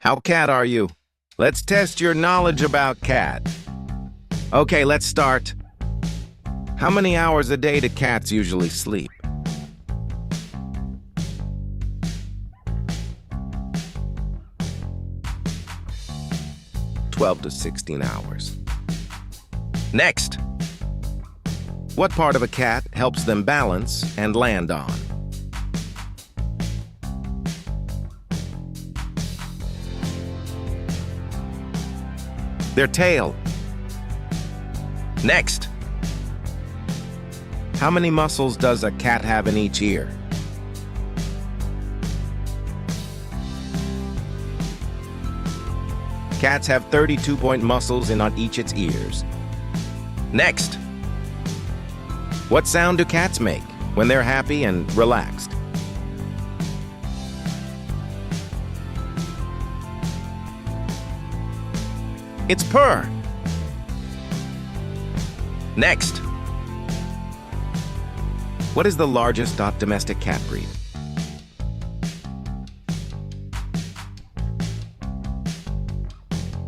How cat are you? Let's test your knowledge about cat. Okay, let's start. How many hours a day do cats usually sleep? (12 to 16 hours). Next. What part of a cat helps them balance and land on? Their tail. Next. How many muscles does a cat have in each ear? Cats have 32-point muscles in on each its ears. Next. What sound do cats make when they're happy and relaxed? It's purr. Next. What is the largest domestic cat breed?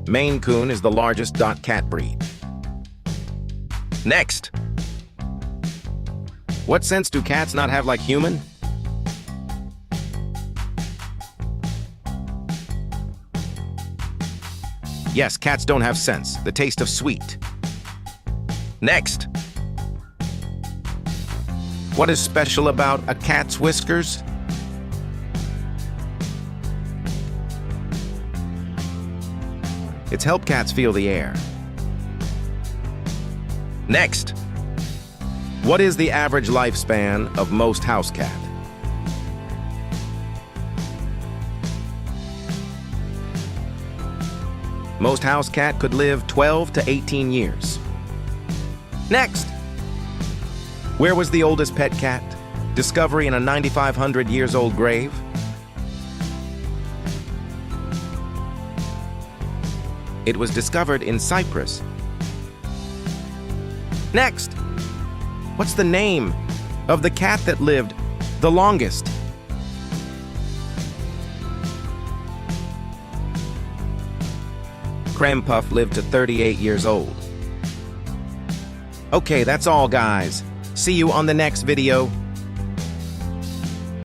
Maine Coon is the largest cat breed. Next. What sense do cats not have like human? Yes, cats don't have sense, the taste of sweet. Next. What is special about a cat's whiskers? It's helped cats feel the air. Next. What is the average lifespan of most house cat? Most house cat could live 12 to 18 years. Next. Where was the oldest pet cat? Discovery in a 9,500 years old grave? It was discovered in Cyprus. Next. What's the name of the cat that lived the longest? Creme Puff lived to 38 years old. Okay, that's all, guys. See you on the next video.